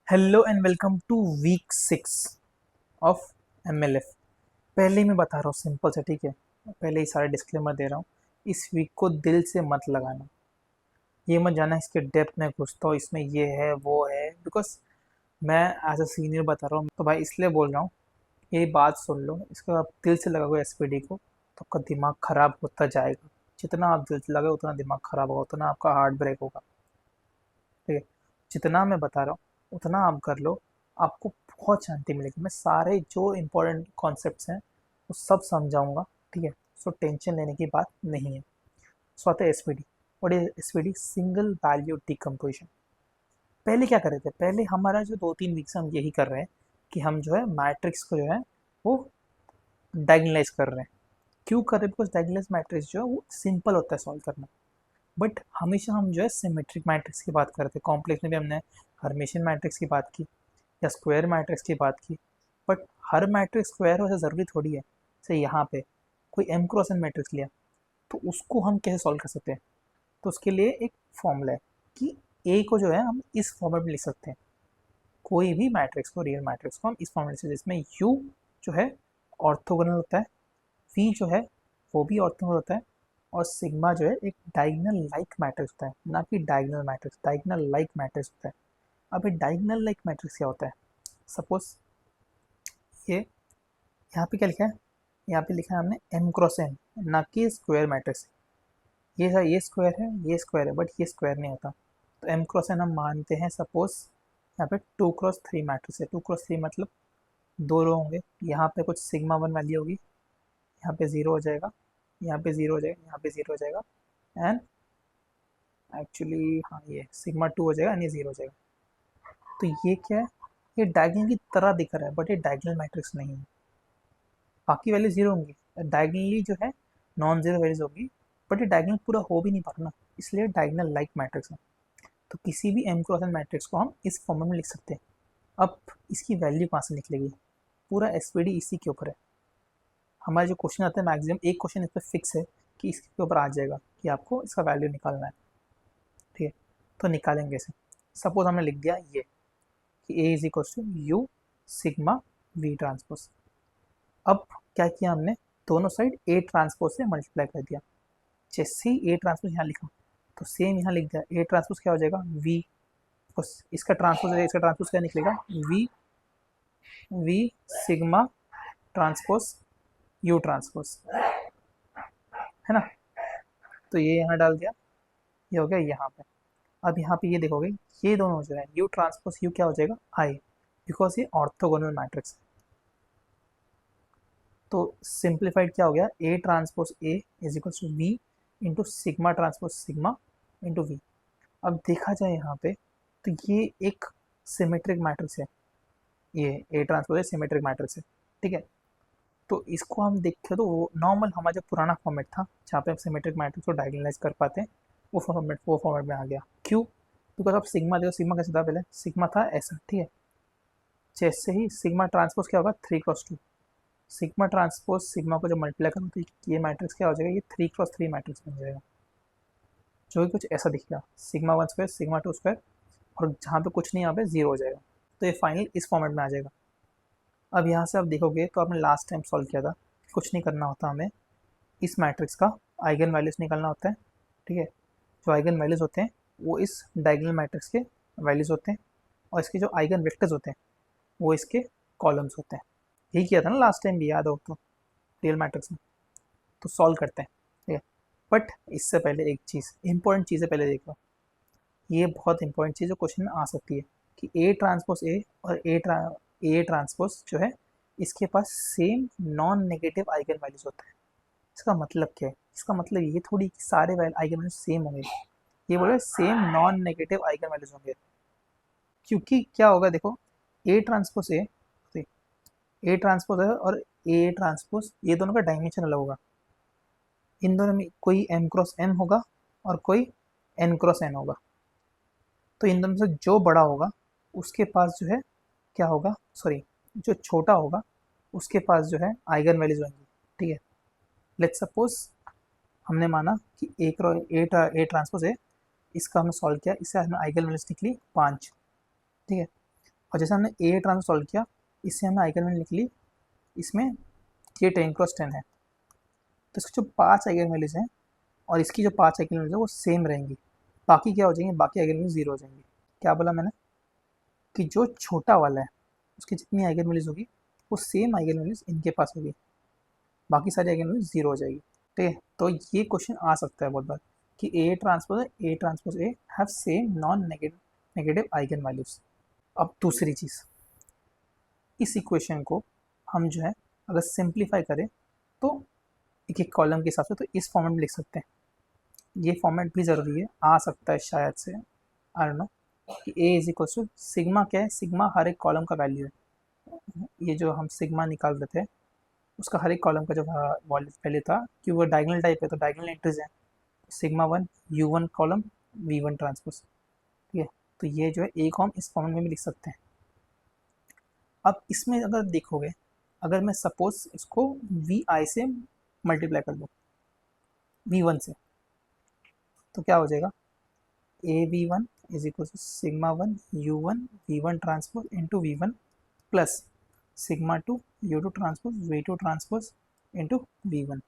Hello and welcome to week 6 of MLF. पहले ही मैं बता रहा हूँ, सिंपल से, ठीक है। पहले ही सारे डिस्क्लेमर दे रहा हूँ। इस वीक को दिल से मत लगाना। ये मत जाना इसके डेप्थ में घुसता हूँ, इसमें ये है वो है, बिकॉज मैं एज अ सीनियर बता रहा हूँ, तो भाई इसलिए बोल रहा हूँ। ये बात सुन लो, इसको आप दिल से लगाओगे एसपीडी को तो आपका दिमाग खराब होता जाएगा। जितना आप दिल से लगाओ उतना दिमाग खराब होगा, उतना आपका हार्ट ब्रेक होगा, ठीक है। जितना मैं बता रहा हूँ उतना आप कर लो, आपको बहुत शांति मिलेगी। मैं सारे जो इम्पोर्टेंट कॉन्सेप्ट्स हैं वो सब समझाऊंगा, ठीक है। सो टेंशन लेने की बात नहीं है। सो आता है एसपीडी। और ये एसपीडी सिंगल वैल्यू डिकम्पोजिशन। पहले क्या कर रहे थे, पहले हमारा जो 2-3 वीक से हम यही कर रहे हैं कि हम जो है मैट्रिक्स को जो है वो डायगनलाइज कर रहे हैं। क्यों कर रहे हैं? बिकॉज डायगनलाइज मैट्रिक्स जो है वो सिंपल होता है सॉल्व करना। बट हमेशा हम जो है सिमेट्रिक मैट्रिक्स की बात करते हैं। कॉम्प्लेक्स में भी हमने हर्मिशियन मैट्रिक्स की बात की या स्क्वायर मैट्रिक्स की बात की। बट हर मैट्रिक्स स्क्वायर हो ऐसा ज़रूरी थोड़ी है। जैसे यहाँ पे कोई एम क्रॉस एन मैट्रिक्स लिया तो उसको हम कैसे सॉल्व कर सकते हैं? तो उसके लिए एक फॉर्मूला है कि ए को जो है हम इस फॉर्मेट में लिख सकते हैं। कोई भी मैट्रिक्स को, रियल मैट्रिक्स को हम इस फॉर्मेट से, जिसमें यू जो है ऑर्थोगोनल होता है, वी जो है वो भी ऑर्थोगोनल होता है, और सिग्मा जो है एक डायगोनल लाइक मैट्रिक्स होता है, ना कि diagonal matrix, diagonal like matrix होता है। अब ये डायगोनल लाइक मैट्रिक्स क्या होता है? सपोज ये यहाँ पे क्या लिखा है, यहाँ पे लिखा है हमने एम क्रॉस एन, ना कि स्क्वायर मैट्रिक्स। ये स्क्वायर है, ये स्क्वायर है, बट ये स्क्वायर नहीं होता। तो एम क्रॉस एन हम मानते हैं, सपोज यहाँ पे 2x3 मैट्रिक्स है। 2x3 मतलब दो रो होंगे, यहाँ पे कुछ सिग्मा वन वैल्यू होगी, यहाँ पे जीरो हो जाएगा, यहाँ पे जीरो हो जाएगा, यहाँ पे जीरो हो जाएगा, एंड एक्चुअली हाँ ये सिग्मा टू हो जाएगा एंड ये जीरो हो जाएगा। तो ये क्या है? ये डायगोनल की तरह दिख रहा है, बट ये डायगोनल मैट्रिक्स नहीं है। बाकी वैल्यू जीरो होंगी, डायगोनली जो है नॉन जीरो वैल्यूज होगी, बट ये डायगोनल पूरा हो भी नहीं पा रहा ना, इसलिए डायगोनल लाइक मैट्रिक्स है। तो किसी भी एम क्रॉस एन मैट्रिक्स को हम इस फॉर्मेट में लिख सकते हैं। अब इसकी वैल्यू कहाँ से निकलेगी? पूरा एसपीडी इसी के ऊपर है। हमारे जो क्वेश्चन आते हैं मैक्सिमम एक क्वेश्चन इस पर फिक्स है कि इसके ऊपर आ जाएगा कि आपको इसका वैल्यू निकालना है, ठीक है। तो निकालेंगे इसे। सपोज हमने लिख दिया ये कि A is equal to U sigma V transpose. अब क्या किया हमने, दोनों साइड ए ट्रांसपोज से मल्टीप्लाई कर दिया। जैसे ही ए ट्रांसपोज यहाँ लिखा तो सेम यहाँ लिख दिया। ए ट्रांसपोज क्या हो जाएगा? वी। बस इसका ट्रांसपोज है, इसका ट्रांसपोज क्या निकलेगा? V V sigma transpose U transpose, है ना। तो ये यहाँ डाल दिया, ये हो गया यहाँ पे। अब यहाँ पे ये देखोगे, ये दोनों जो है यू ट्रांसपोज यू क्या हो जाएगा? आई, बिकॉज ये ऑर्थोगोनल मैट्रिक्स है। तो सिंप्लीफाइड क्या हो गया? A transpose A is equal to V into sigma transpose sigma into V. अब देखा जाए यहाँ पे तो ये एक सिमेट्रिक मैट्रिक्स है। ये ए ट्रांसपोज सिमेट्रिक मैट्रिक्स है, ठीक है। तो इसको हम देखें तो नॉर्मल हमारा जो पुराना फॉर्मेट था जहाँ पे हम सिमेट्रिक मैट्रिक्स को डायगोनलाइज कर पाते हैं, वो फॉर्मेट में आ गया। क्यों? बिकॉज आप सिग्मा देखो, सिग्मा कैसे था? पहले सिग्मा था ऐसा, ठीक है। जैसे ही सिग्मा ट्रांसपोज क्या होगा? 3x2। सिग्मा ट्रांसपोज सिग्मा को जब मल्टीप्लाई करो तो ये मैट्रिक्स क्या हो जाएगा? ये 3x3 मैट्रिक्स बन जाएगा, जो कि कुछ ऐसा दिखेगा, sigma one square sigma two square, और जहाँ पे कुछ नहीं यहाँ पे जीरो हो जाएगा। तो ये फाइनल इस फॉर्मेट में आ जाएगा। अब यहाँ से आप देखोगे तो आपने लास्ट टाइम सॉल्व किया था, कुछ नहीं करना होता हमें, इस मैट्रिक्स का आइगन वैल्यूज निकालना होता है, ठीक है। जो आइगन वैल्यूज होते हैं वो इस डायगोनल मैट्रिक्स के वैल्यूज होते हैं, और इसके जो आइगन वेक्टर्स होते हैं वो इसके कॉलम्स होते हैं। यही किया था ना लास्ट टाइम भी, याद हो तो, रियल मैट्रिक्स में। तो सॉल्व करते हैं, ठीक है। बट इससे पहले एक चीज़, इंपॉर्टेंट चीज़ें पहले देख लो। ये बहुत इंपॉर्टेंट चीज़ जो क्वेश्चन में आ सकती है कि ए ट्रांसपोज ए और ए ट्रांसपोज जो है इसके पास same non negative eigen values होता है। इसका मतलब क्या है? इसका मतलब ये थोड़ी कि सारे आइगन वैल्यूज सेम होंगे। ये बोले same non negative eigen values होंगे। क्योंकि क्या होगा देखो, ए ट्रांसपोज ए ट्रांसपोज है और ए ट्रांसपोज, ये दोनों का डायमेंशन अलग होगा। इन दोनों में कोई एम क्रॉस एम होगा और कोई एन क्रॉस एन होगा। तो इन दोनों से जो बड़ा होगा उसके पास जो है क्या होगा, सॉरी, जो छोटा होगा उसके पास जो है आइगन वैल्यूज होंगी, ठीक है। लेट्स सपोज हमने माना कि ए ट्रांसपोज है, इसका हमने सॉल्व किया, इससे हमें आइगन वैल्यूज निकली 5, ठीक है। और जैसे हमने ए ट्रांसपोज सॉल्व किया, इससे हमने आइगन वैल्यू निकली, इसमें ये 10×10 है, तो इसके जो 5 आइगन वैल्यूज़ हैं और इसकी जो 5 आइगन वैल्यूज़ है वो सेम रहेंगी। बाकी क्या हो जाएंगे, बाकी आइगन वैल्यूज 0 हो जाएंगी। क्या बोला मैंने कि जो छोटा वाला है उसकी जितनी आइगन वैल्यूज होगी वो सेम आइगन वैल्यूज इनके पास होगी, बाकी सारी आइगन वैल्यूज 0 हो जाएगी। ठीक है, तो ये क्वेश्चन आ सकता है बहुत बार कि ए transpose A have same non negative eigen values. अब दूसरी चीज़, इस इक्वेशन को हम जो है अगर सिंप्लीफाई करें तो एक एक कॉलम के हिसाब से तो इस फॉर्मेट में लिख सकते हैं। ये फॉर्मेट भी ज़रूरी है, आ सकता है शायद से, आई डोंट नो, कि A is equal to sigma. क्या है, सिग्मा हर एक कॉलम का वैल्यू है। ये जो हम सिग्मा निकाल रहे थे उसका हर एक कॉलम का जो वैल्यू था, कि वो डायगोनल टाइप है तो डायगोनल एंट्रीज है, sigma 1 U1 column V1 transpose. ठीक है, तो ये जो है ए को हम इस फॉर्मेट में भी लिख सकते हैं। अब इसमें अगर देखोगे, अगर मैं सपोज इसको VI से मल्टीप्लाई कर दूँ V1 से, तो क्या हो जाएगा, AV1 is equal to sigma 1 U1 V1 transpose into V1 plus sigma 2 U2 transpose V2 transpose into V1।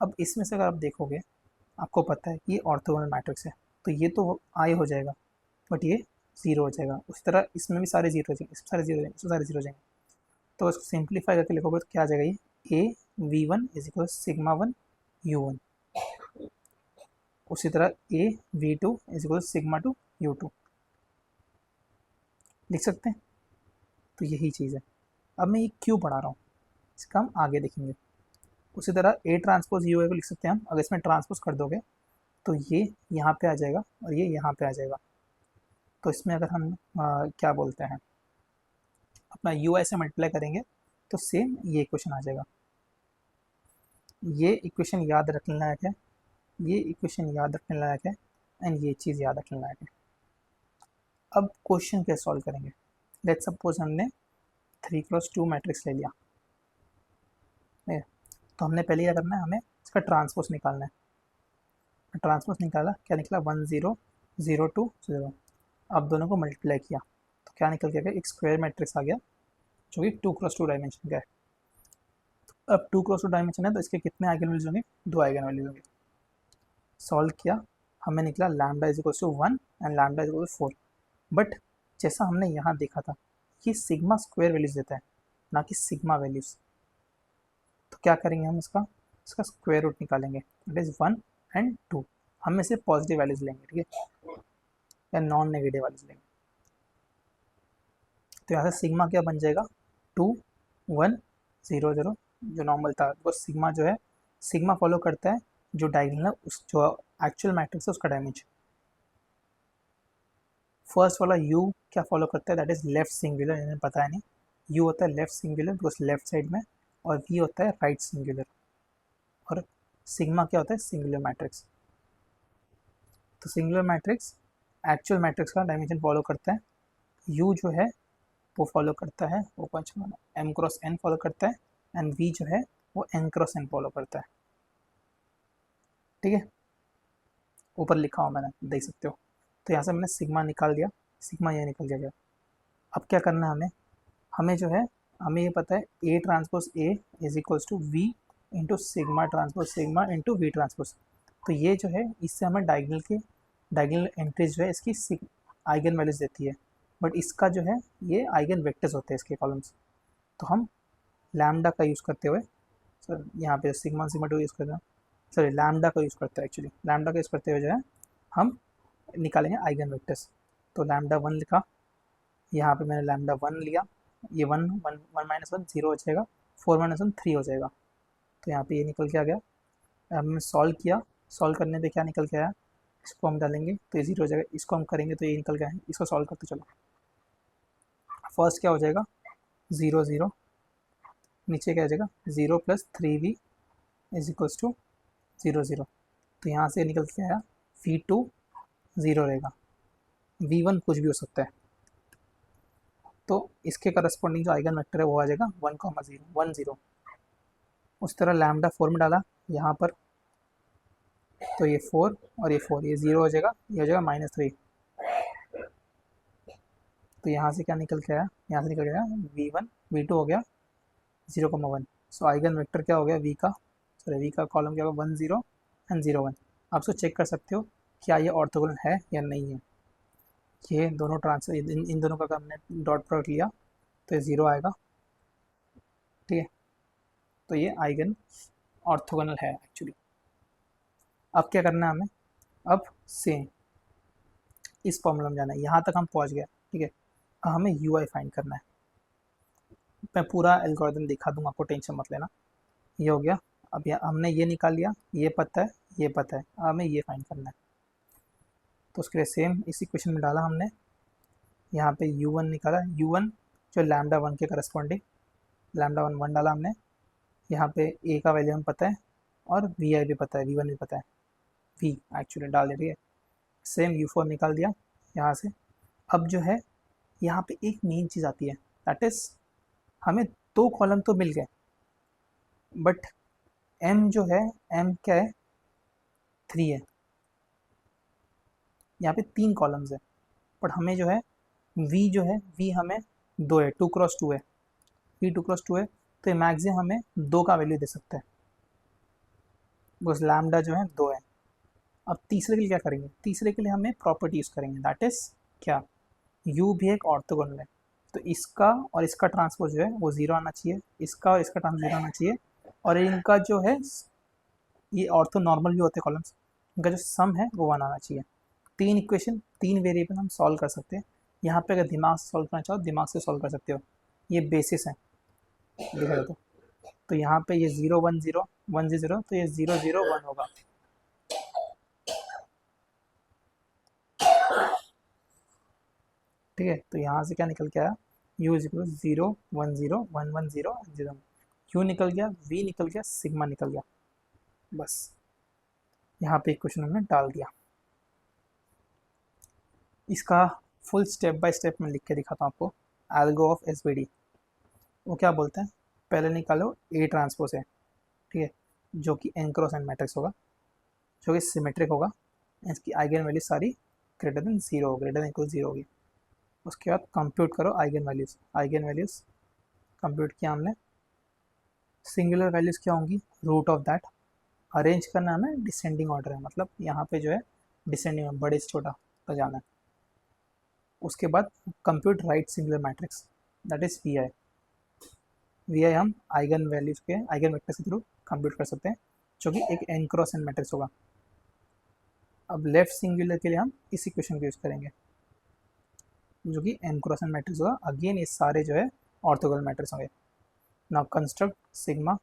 अब इसमें से अगर आप देखोगे, आपको पता है कि ये ऑर्थोगोनल मैट्रिक्स है, तो ये तो आई हो जाएगा, बट ये 0 हो जाएगा। उसी तरह इसमें भी सारे 0 हो जाएंगे, इसमें सारे 0 हो जाएंगे, इसमें सारे 0 हो जाएंगे। तो इसको सिंप्लीफाई करके लिखोगे तो क्या आ जाएगा, ये AV1 is equal sigma 1 U1, उसी तरह AV2 is equal sigma 2 U2 लिख सकते हैं। तो यही चीज़ है। अब मैं ये क्यों पढ़ा रहा हूँ इसका हम आगे देखेंगे। उसी तरह ए ट्रांसपोज यू को लिख सकते हैं हम, अगर इसमें ट्रांसपोज कर दोगे तो ये यहाँ पे आ जाएगा और ये यहाँ पे आ जाएगा। तो इसमें अगर हम क्या बोलते हैं, अपना यू से मल्टीप्लाई करेंगे तो सेम ये इक्वेशन आ जाएगा। ये इक्वेशन याद रखने लायक है, ये इक्वेशन याद रखने लायक है, एंड ये चीज़ याद रखने लायक है। अब क्वेश्चन कैसे सॉल्व करेंगे, लेट्स सपोज हमने 3×2 मैट्रिक्स ले लिया, तो हमने पहले क्या करना है, हमें इसका ट्रांसपोज निकालना है। ट्रांसपोज निकाला, क्या निकला 1 0 0 2 0। अब दोनों को मल्टीप्लाई किया तो क्या निकल के आ गया, एक स्क्वायर मैट्रिक्स आ गया जो कि 2×2 डायमेंशन का है। अब 2×2 डायमेंशन है तो इसके कितने आइगन वैल्यूज होंगे, 2 आइगन वैल्यूज होंगे। सॉल्व किया, हमें निकला lambda is equal to 1 and lambda is equal to 4। But जैसा हमने यहाँ देखा था, ये सिग्मा स्क्वायर वैल्यूज देता है, ना कि सिग्मा वैल्यूज। तो क्या करेंगे हम, इसका स्क्वायर रूट निकालेंगे, दैट इज 1 एंड 2। हम में से पॉजिटिव वैल्यूज लेंगे, ठीक है, या नॉन नेगेटिव वैल्यूज लेंगे। तो यहाँ से सिग्मा क्या बन जाएगा, 2 1 0 0, जो नॉर्मल था वो सिग्मा जो है, सिग्मा फॉलो करता है जो डायगोनल है, उस जो एक्चुअल मैट्रिक्स है उसका डायमेंशन। फर्स्ट वाला यू क्या फॉलो करता है, दैट इज लेफ्ट सिंगुलर, इन्हें पता है नहीं, यू होता है left singular because left side में, और वी होता है राइट सिंगुलर, और सिग्मा क्या होता है, सिंगुलर मैट्रिक्स। तो सिंगुलर मैट्रिक्स एक्चुअल मैट्रिक्स का डायमेंशन फॉलो करता है, यू जो है वो फॉलो करता है, वो कौन सा M×N फॉलो करता है, एंड वी जो है वो N×N फॉलो करता है। ठीक है, ऊपर लिखा हुआ मैंने, देख सकते हो। तो यहाँ से मैंने सिग्मा निकाल दिया, सिग्मा ये निकल गया। अब क्या करना है हमें, हमें जो है, हमें ये पता है A transpose A is equals to V into sigma transpose sigma into V transpose. तो ये जो है इससे हमें डायगोनल एंट्रीज जो है इसकी आइगन वैल्यूज देती है, बट इसका जो है ये आइगन वेक्टर्स होते हैं इसके कॉलम्स। तो हम लैम्डा का यूज़ करते हुए, सर यहाँ पे सिग्मा सिग्मा 2 यूज़ करते हैं, सॉरी लैम्डा का यूज़ करते हैं, एक्चुअली लैम्डा का यूज़ करते हुए जो है हम निकालेंगे आइगन वेक्टर्स। तो लैम्डा 1 लिखा, यहाँ पे मैंने लैम्डा 1 लिया, ये 1 1 1 माइनस 1 0 हो जाएगा, 4 माइनस 1 3 हो जाएगा। तो यहाँ पे ये निकल के आ गया। हमने सॉल्व किया, सॉल्व करने पे क्या निकल के आया, इसको हम डालेंगे तो ये 0 हो जाएगा, इसको हम करेंगे तो ये निकल गया है। इसको सॉल्व करते चलो, फर्स्ट क्या हो जाएगा 0 0, नीचे क्या आ जाएगा 0 + 3v इज इक्वल्स टू 0 0। तो यहाँ से निकल के आया v2 0 रहेगा, v1 कुछ भी हो सकता है। तो इसके करस्पॉन्डिंग जो आइगन वेक्टर है वो आ जाएगा 1 0 1 0। उस तरह लैम्डा 4 में डाला यहाँ पर, तो ये 4 और ये 4, ये 0 हो जाएगा, ये हो जाएगा -3। तो यहाँ से क्या निकल के आया, यहाँ से निकल गया v1 v2 हो गया 0,1। सो आइगन वेक्टर क्या हो गया v का, सॉरी v का कॉलम क्या होगा 1 0 एंड 0 1। आप उसको चेक कर सकते हो क्या ये ऑर्थोगोनल है या नहीं है। ये दोनों ट्रांसफर इन दोनों का अगर हमने डॉट प्रोडक्ट लिया तो ये 0 आएगा, ठीक है। तो ये आइगन ऑर्थोगोनल है एक्चुअली। अब क्या करना है हमें, अब सेम इस फॉर्मूला में जाना है, यहाँ तक हम पहुँच गए, ठीक है। अब हमें यू आई फाइंड करना है। मैं पूरा एल्गोरिथम दिखा दूंगा, आपको टेंशन मत लेना। ये हो गया, अब यहाँ हमने ये निकाल लिया, ये पता है ये पता है, अब हमें ये फाइंड करना है। तो उसके लिए सेम इसी क्वेश्चन में डाला हमने, यहाँ पे u1 निकाला, u1 जो लैम्डा 1 के करस्पॉन्डिंग लैम्डा 1 1 डाला हमने। यहाँ पे a का वैल्यू हमें पता है और vi भी पता है, v1 भी पता है, v एक्चुअली डाल दे रही है। सेम u4 निकाल दिया यहाँ से। अब जो है यहाँ पे एक मेन चीज़ आती है, दैट इज़ हमें दो कॉलम तो मिल गए, बट m जो है, m क्या है 3 है, यहाँ पे 3 कॉलम्स है, बट हमें जो है v जो है v हमें 2 है, 2x2 है, v 2x2 है, तो ये मैक्सिमम हमें 2 का वैल्यू दे सकता है, बस लैम्डा जो है 2 है। अब तीसरे के लिए क्या करेंगे, तीसरे के लिए हमें प्रॉपर्टी यूज़ करेंगे, दैट इज़ क्या, u भी एक ऑर्थोगोनल है, तो इसका और इसका ट्रांसपोज जो है वो 0 आना चाहिए, इसका और इसका ट्रांसपोज 0 आना चाहिए, और इनका जो है ये ऑर्थो नॉर्मल भी होते हैं कॉलम्स, इनका जो सम है वो 1 आना चाहिए। 3 इक्वेशन 3 वेरिएबल हम सॉल्व कर सकते हैं। यहाँ पे अगर दिमाग से सॉल्व करना चाहो दिमाग से सॉल्व कर सकते हो, ये बेसिस है देखा जाए तो यहाँ पे ये 0 1 0 1 0, तो ये 0 0 1 होगा। ठीक है, तो यहाँ से क्या निकल के आया, u इज इक्वल 0 1 0 1 1 0 0, q निकल गया, v निकल गया, सिग्मा निकल गया, बस यहाँ पे क्वेश्चन हमने डाल दिया। इसका फुल स्टेप बाय स्टेप में लिख के दिखाता हूँ आपको। एल्गो ऑफ एसवीडी, वो क्या बोलते हैं, पहले निकालो ए ट्रांसपोज है, ठीक है, जो कि एन क्रॉस एन मैट्रिक्स होगा, जो कि सिमेट्रिक होगा, इसकी आइगन वैल्यूज सारी ग्रेटर देन 0 हो, ग्रेटर देन इक्वल 0 होगी। उसके बाद कंप्यूट करो आइगन वैल्यूज कंप्यूट किया हमने, सिंगुलर वैल्यूज क्या होंगी, रूट ऑफ दैट। अरेंज करना हमें डिसेंडिंग ऑर्डर है, मतलब यहाँ पे जो है डिसेंडिंग बड़े से छोटा तो जाना है। उसके बाद compute right singular matrix, that is V I हम आइगन वैल्यूज के आइगन वेक्टर्स के थ्रू कंप्यूट कर सकते हैं, जो कि एक एन क्रॉस एन मैट्रिक्स होगा। अब लेफ्ट सिंगुलर के लिए हम इस इक्वेशन को यूज़ करेंगे, जो कि एन क्रॉस एन मैट्रिक्स होगा। अगेन ये सारे जो है ऑर्थोगोनल मैट्रिक्स होंगे। Now construct sigma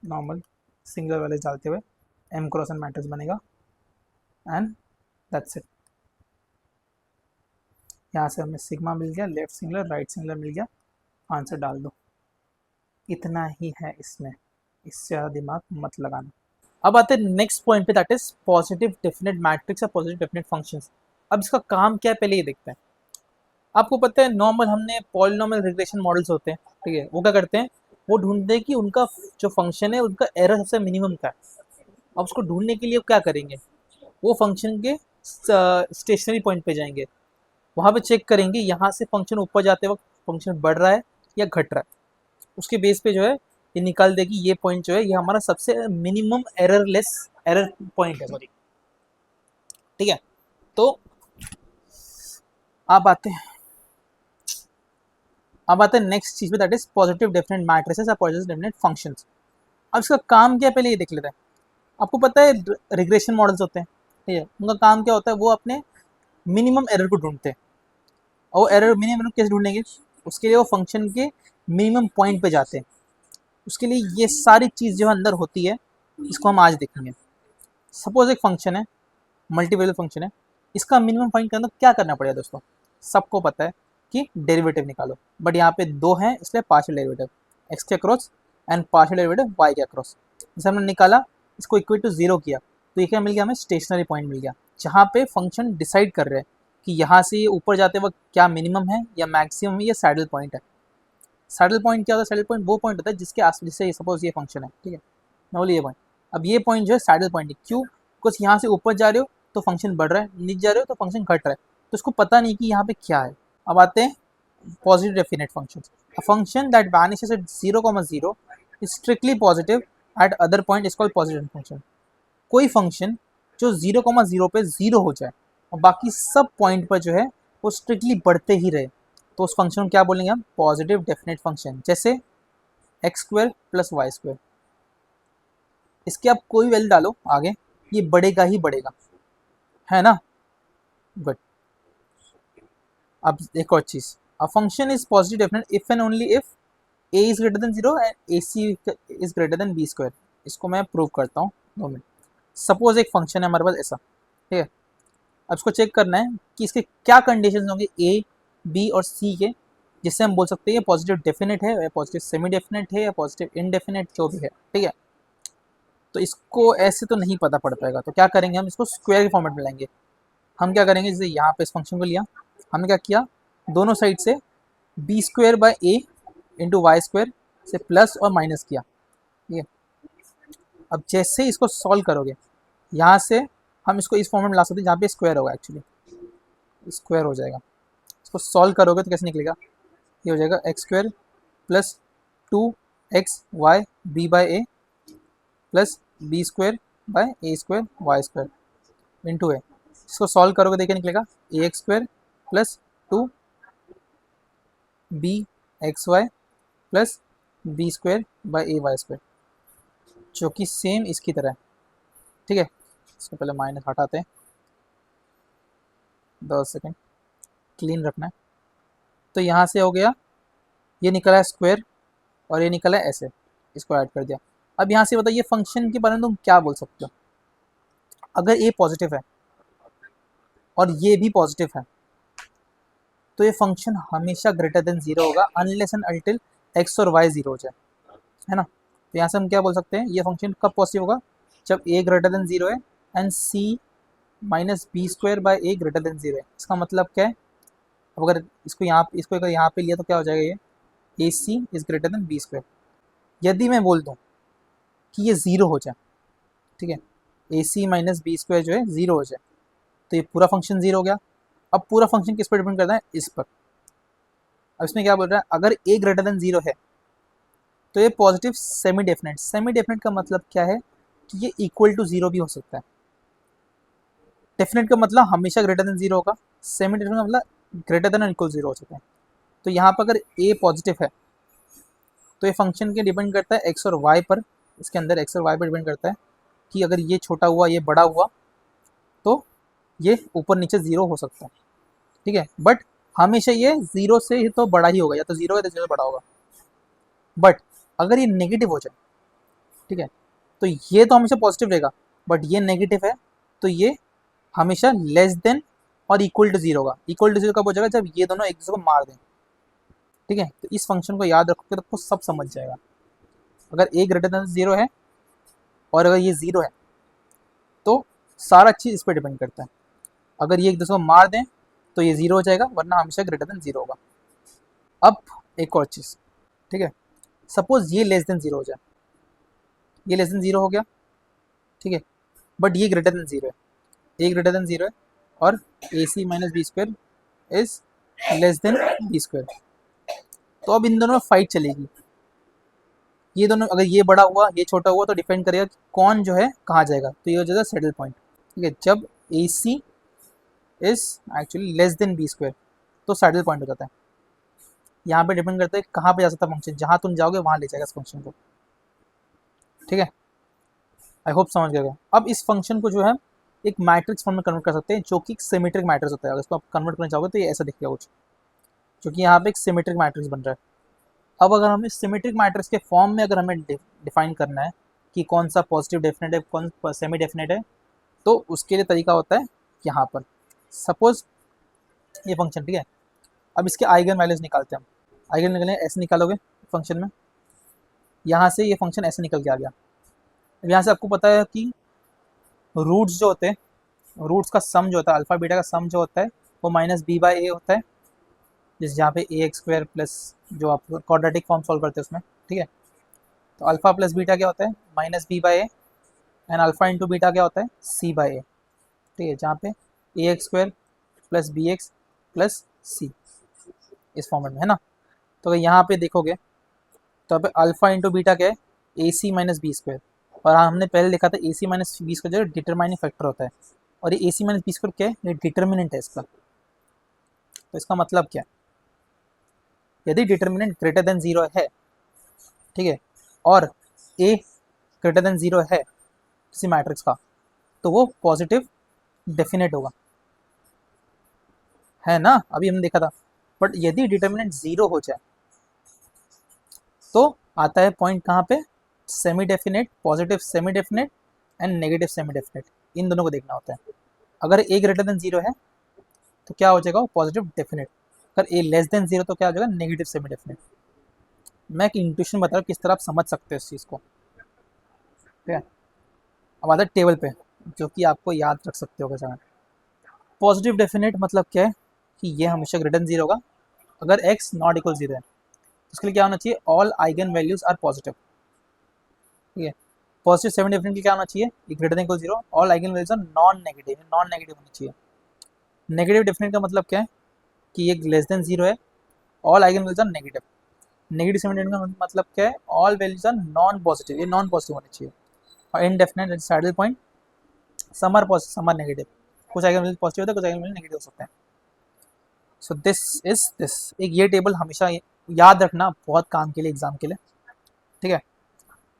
normal singular values डालते हुए एम क्रॉस एन मैट्रिक्स बनेगा, एंड दैट्स इट। यहाँ से हमें सिग्मा मिल गया, लेफ्ट सिंगुलर राइट सिंगुलर मिल गया, आंसर डाल दो। इतना ही है इसमें, इससे ज़्यादा दिमाग मत लगाना। अब आते हैं नेक्स्ट पॉइंट पे, that is positive definite matrix या पॉजिटिव डेफिनेट फंक्शंस। अब इसका काम क्या है पहले ये देखते हैं। आपको पता है नॉर्मल हमने पॉलिनोमियल रिग्रेशन मॉडल्स होते हैं, ठीक है, वो क्या करते हैं, वो ढूंढते हैं कि उनका जो फंक्शन है उनका एरर सबसे मिनिमम क्या है। अब उसको ढूंढने के लिए क्या करेंगे, वो फंक्शन के स्टेशनरी पॉइंट पे जाएंगे, वहाँ पे चेक करेंगे यहाँ से फंक्शन ऊपर जाते वक्त फंक्शन बढ़ रहा है या घट रहा है। उसके बेस पे जो है ये निकाल देगी, ये पॉइंट जो है ये हमारा सबसे मिनिमम एररलेस एरर पॉइंट है, सॉरी, ठीक है। तो अब आते हैं नेक्स्ट चीज पे, that is positive definite matrices या पॉजिटिव डेफिनेट फंक्शंस। अब इसका काम क्या है पहले ये देख लेते हैं। आपको पता है रिग्रेशन मॉडल्स होते हैं, ठीक है, उनका काम क्या होता है, वो अपने मिनिमम एरर को ढूंढते हैं। और एरर मिनिमम कैसे ढूंढेंगे, उसके लिए वो फंक्शन के मिनिमम पॉइंट पे जाते हैं। उसके लिए ये सारी चीज़ जो अंदर होती है इसको हम आज देखेंगे। सपोज एक फंक्शन है, मल्टीवेरिएबल फंक्शन है, इसका मिनिमम फाइंड करना क्या करना पड़ेगा दोस्तों, सबको पता है कि डेरिवेटिव निकालो, बट यहाँ पे 2 हैं इसलिए पार्शियल डेरिवेटिव एक्स के across and partial derivative Y के अक्रॉस। जैसे हमने निकाला, इसको इक्वल टू 0 किया, तो ये क्या मिल गया, हमें स्टेशनरी पॉइंट मिल गया, जहाँ पे फंक्शन डिसाइड कर रहे हैं कि यहाँ से ऊपर जाते वक्त क्या मिनिमम है या मैक्सिमम है या सैडल पॉइंट है। सैडल पॉइंट क्या होता है, सैडल पॉइंट वो पॉइंट होता है जिसके आस जिससे सपोज ये फंक्शन है, ठीक है, मैं बोली ये पॉइंट, अब ये पॉइंट जो है सैडल पॉइंट है, क्यों, बिकॉज यहाँ से ऊपर जा रहे हो तो फंक्शन बढ़ रहा है, नीचे जा रहे हो तो फंक्शन घट रहा है, तो उसको पता नहीं कि यहाँ पे क्या है, अब आते हैं positive definite function. A function that vanishes at 0,0 is strictly positive at other point is called positive function. कोई फंक्शन जो 0,0 पे 0 हो जाए और बाकी सब पॉइंट पर जो है वो स्ट्रिक्टली बढ़ते ही रहे, तो उस फंक्शन को क्या बोलेंगे हम? Positive definite function. जैसे x square plus y square, इसके आप कोई वैल्यू डालो आगे, ये बढ़ेगा ही बढ़ेगा, है ना? गुड। अब एक और चीज, a function is positive definite if and only if A is greater than 0 and A C is greater than B square. इसको मैं प्रूव करता हूँ 2 मिनट। सपोज एक फंक्शन है हमारे पास ऐसा, ठीक है। अब इसको चेक करना है कि इसके क्या कंडीशन होंगे ए, बी और सी के, जिससे हम बोल सकते हैं ये पॉजिटिव डेफिनेट है या पॉजिटिव सेमी डेफिनेट है या पॉजिटिव इनडेफिनेट, जो भी है, ठीक है। तो इसको ऐसे तो नहीं पता पड़ पाएगा, तो क्या करेंगे हम? इसको स्क्वायर के फॉर्मेट में लाएंगे। हम क्या करेंगे, जैसे यहाँ पे इस फंक्शन को लिया, हमने क्या किया, दोनों साइड से B square by A into Y square से प्लस और माइनस किया, ठीक है। अब जैसे ही इसको सॉल्व करोगे, यहाँ से हम इसको इस फॉर्मेट में ला सकते हैं जहाँ पे स्क्वायर होगा, एक्चुअली स्क्वायर हो जाएगा। इसको सॉल्व करोगे तो कैसे निकलेगा? ये हो जाएगा x square plus 2xy b by a plus b square by a square y square into a. इसको सॉल्व करोगे देखिए निकलेगा a x square plus 2 b x y plus b square by a y square, जो कि same इसकी तरह है, ठीक है। इसको पहले माइनस हटाते हैं, 10 सेकेंड, क्लीन रखना है। तो यहाँ से हो गया, ये निकला है स्क्वायर और ये निकला है ऐसे, इसको ऐड कर दिया। अब यहाँ से बताइए फंक्शन के बारे में तुम क्या बोल सकते हो? अगर ए पॉजिटिव है और ये भी पॉजिटिव है, तो ये फंक्शन हमेशा ग्रेटर देन 0 होगा अनलेस एंड अनटिल एक्स और वाई 0 हो जाए, है ना? तो यहाँ से हम क्या बोल सकते हैं, ये फंक्शन कब पॉजिटिव होगा? जब ए ग्रेटर देन 0 है and C minus B square by A greater than 0 है। इसका मतलब क्या है? अब अगर इसको अगर यहाँ पे लिया तो क्या हो जाएगा, ये a C is greater than B square. यदि मैं बोल दूँ कि ये 0 हो जाए, ठीक है, ए सी माइनस बी स्क्वायर जो है 0 हो जाए, तो ये पूरा फंक्शन 0 हो गया। अब पूरा फंक्शन किस पर डिपेंड करता है? इस पर। अब इसमें क्या बोल रहा है, अगर ए ग्रेटर देन 0 है तो ये positive semi definite. Semi definite का मतलब क्या है कि ये इक्वल टू 0 भी हो सकता है। डेफिनेट का मतलब हमेशा ग्रेटर देन 0 होगा, सेमी डेफिनेट का मतलब ग्रेटर देन इक्वल 0 हो सकता है। तो यहाँ पर अगर ए पॉजिटिव है तो ये फंक्शन के डिपेंड करता है एक्स और वाई पर, इसके अंदर एक्स और वाई पर डिपेंड करता है कि अगर ये छोटा हुआ ये बड़ा हुआ तो ये ऊपर नीचे 0 हो सकता है, ठीक है। बट हमेशा ये 0 से ही तो बड़ा ही होगा, या तो 0 है तो 0 बड़ा होगा। बट अगर ये नेगेटिव हो जाए, ठीक है, तो ये तो हमेशा पॉजिटिव रहेगा, बट ये नेगेटिव है तो ये हमेशा लेस देन और इक्वल टू 0 होगा। इक्वल टू 0 कब हो जाएगा? जब ये दोनों एक दूसरे को मार दें, ठीक है। तो इस फंक्शन को याद रखोगे तो आपको सब समझ जाएगा। अगर ए ग्रेटर देन 0 है और अगर ये 0 है तो सारा चीज़ इस पर डिपेंड करता है। अगर ये एक दूसरे को मार दें तो ये 0 हो जाएगा, वरना हमेशा ग्रेटर देन 0 होगा। अब एक और चीज़, ठीक है, सपोज ये लेस देन 0 हो जाए, ये लेस देन 0 हो गया, ठीक है, बट ये ग्रेटर देन 0 है, ए ग्रेटर देन 0 है और a c minus B square is less than B square. तो अब इन दोनों में फाइट चलेगी। ये दोनों, अगर ये बड़ा हुआ ये छोटा हुआ, तो डिपेंड करेगा कि कौन जो है कहाँ जाएगा। तो ये हो जाएगा सेटल पॉइंट, ठीक है। जब a C is actually less than B square तो सैडल पॉइंट हो जाता है। यहाँ पे डिपेंड करता है कहाँ पे जा सकता है फंक्शन, जहाँ तुम जाओगे वहाँ ले जाएगा इस फंक्शन को, ठीक है। आई होप समझ गए। अब इस फंक्शन को जो है एक मैट्रिक्स फॉर्म में कन्वर्ट कर सकते हैं, जो कि सिमेट्रिक मैट्रिक्स होता है। अगर इसको आप कन्वर्ट करना चाहोगे तो ये ऐसा दिखेगा कुछ, जो कि यहाँ पे एक सिमेट्रिक मैट्रिक्स बन रहा है। अब अगर हमें सिमेट्रिक मैट्रिक्स के फॉर्म में अगर हमें डिफाइन करना है कि कौन सा पॉजिटिव डेफिनेट है कौन सेमी डेफिनेट है, तो उसके लिए तरीका होता है यहाँ पर। सपोज ये फंक्शन, ठीक है, अब इसके आइगन वैल्यूज निकालते हैं हम। आइगन निकले ऐसे निकालोगे फंक्शन में, यहाँ से ये फंक्शन ऐसे निकल के आ गया। अब यहाँ से आपको पता है कि रूट्स जो होते हैं, रूट्स का सम जो होता है, अल्फा बीटा का सम जो होता है वो माइनस बी बाई ए होता है, जिस जहाँ पे ए एक्स स्क्वायर प्लस जो आप क्वाड्रेटिक फॉर्म सॉल्व करते हैं उसमें, ठीक है। तो अल्फा प्लस बीटा क्या होता है? Minus B by A, and alpha into beta क्या होता है? सी बाई ए, ठीक है, जहाँ पे a x square plus b x plus c. इस फॉर्मेट में, है ना। तो अगर यहाँ पे देखोगे तो यहाँ पे अल्फा इंटू बीटा क्या है, ए सी माइनस बी स्क्वायर। और हमने पहले लिखा था ए सी माइनस बी स्क्वायर जो डिटरमाइनिंग फैक्टर होता है, और ये a c minus B square क्या है, ये डिटर्मिनेंट है इसका। तो इसका मतलब क्या है, यदि डिटर्मिनेंट ग्रेटर देन जीरो है, ठीक है, और ए ग्रेटर देन जीरो है किसी मैट्रिक्स का, तो वो पॉजिटिव डेफिनेट होगा, है ना, अभी हमने देखा था। बट यदि डिटर्मिनेंट जीरो हो जाए तो आता है पॉइंट कहाँ पे, semi definite, positive semi definite and negative semi definite, इन दोनों को देखना होता है। अगर ए ग्रेटर देन जीरो है तो क्या हो जाएगा, वो पॉजिटिव डेफिनेट। अगर ए लेस देन जीरो तो क्या हो जाएगा, नेगेटिव सेमी डेफिनेट। मैं एक इंट्यूशन बता रहा हूँ किस तरह आप समझ सकते हो इस चीज़ को, ठीक है। अब आता है टेबल पे, जो कि आपको याद रख सकते हो कैसा। पॉजिटिव डेफिनेट मतलब क्या है कि ये हमेशा ग्रेटर देन जीरो होगा अगर एक्स नॉट इक्वल जीरो है। उसके लिए क्या होना चाहिए, all eigen values are positive, ठीक है। पॉजिटिव सेवन डेफिनेटली क्या होना चाहिए, ये greater than equal zero, all eigen values are non negative, non negative होनी चाहिए। नेगेटिव डेफिनेट का मतलब क्या है कि ये लेस देन जीरो है, all eigen values are negative. Negative semi definite का मतलब क्या है, all values are non positive, ये नॉन पॉजिटिव होनी चाहिए। और indefinite saddle point, some are positive some are negative, कुछ आइगन वैल्यू पॉजिटिव होता है, कुछ आइगन वैल्यू नेगेटिव हो सकते हैं। सो दिस इज दिस, एक ये टेबल हमेशा याद रखना, बहुत काम के लिए, एग्जाम के लिए, ठीक है।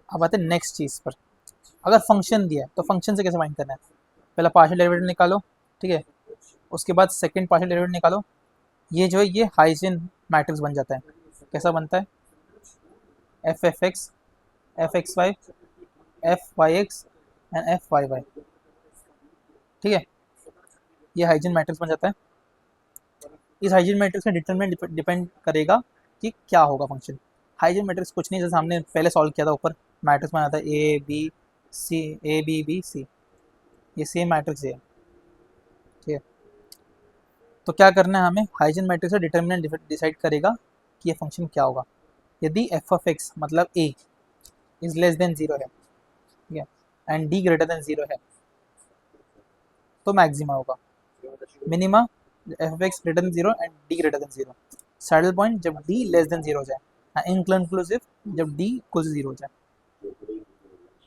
अब आते हैं नेक्स्ट चीज़ पर। अगर फंक्शन दिया है तो फंक्शन से कैसे फाइंड करना है, पहला पार्शियल डेरिवेटिव निकालो, ठीक है, उसके बाद सेकंड पार्शियल डेरिवेटिव निकालो। ये जो है ये हाइजेन मैट्रिक्स बन जाता है। कैसा बनता है, F F X, F X Y, F Y X and F Y Y, ठीक है, ये हाइजेन मैट्रिक्स बन जाता है। इस हाइजेन मैट्रिक्स में डिटरमिनेंट डिपेंड करेगा कि क्या होगा फंक्शन। हाइजेन मैट्रिक्स कुछ नहीं, जैसे हमने पहले सॉल्व किया था, ऊपर मैट्रिक्स बना था A B C, A B B C, ये सेम मैट्रिक्स है, ठीक है। तो क्या करना है हमें, हाइजेन मैट्रिक्स से डिटरमिनेंट डिसाइड करेगा कि ये फंक्शन क्या होगा। यदि एफ ऑफ एक्स मतलब ए इज लेस देन जीरो है, ठीक है, and D greater than zero है, तो मैक्सिमा होगा। Minima F of x greater than zero and D greater than zero. Saddle point जब डी लेस देन जीरो हो जाए, इनकंक्लूसिव जब डी इक्वल टू जीरो हो जाए।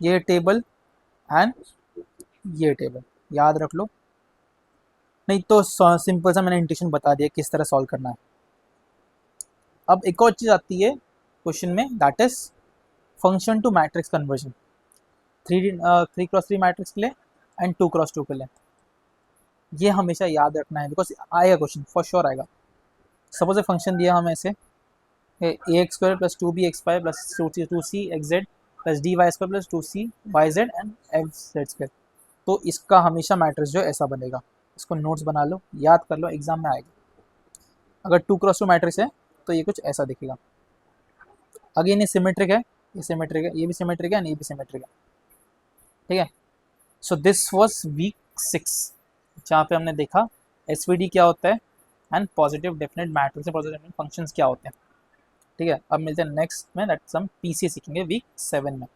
ये टेबल एंड ये टेबल याद रख लो, नहीं तो सिंपल सा मैंने इंट्यूशन बता दिया किस तरह सॉल्व करना है। अब एक और चीज़ आती है क्वेश्चन में, that is function to matrix conversion, three cross three matrix के लिए एंड टू क्रॉस टू के लिए। ये हमेशा याद रखना है, बिकॉज आएगा क्वेश्चन, फॉर श्योर आएगा। सपोज ए फंक्शन दिया हमें ऐसे, a x square plus two b x y plus two c x z plus d y square plus two c y z and f z square. तो इसका हमेशा matrix जो है ऐसा बनेगा। इसको नोट्स बना लो, याद कर लो, एग्जाम में आएगा। अगर टू क्रॉस टू मैट्रिक्स है तो ये कुछ ऐसा दिखेगा। अगेन ये सिमेट्रिक है, ये सिमेट्रिक है, ये भी सिमेट्रिक है, ये भी सिमेट्रिक है, ठीक है। सो दिस वॉज वीक 6, जहाँ पे हमने देखा एस क्या होता है and positive definite matrix positive definite functions क्या होते हैं, ठीक है। अब मिलते हैं नेक्स्ट में, दैट हम पीसी सीखेंगे वीक 7 में।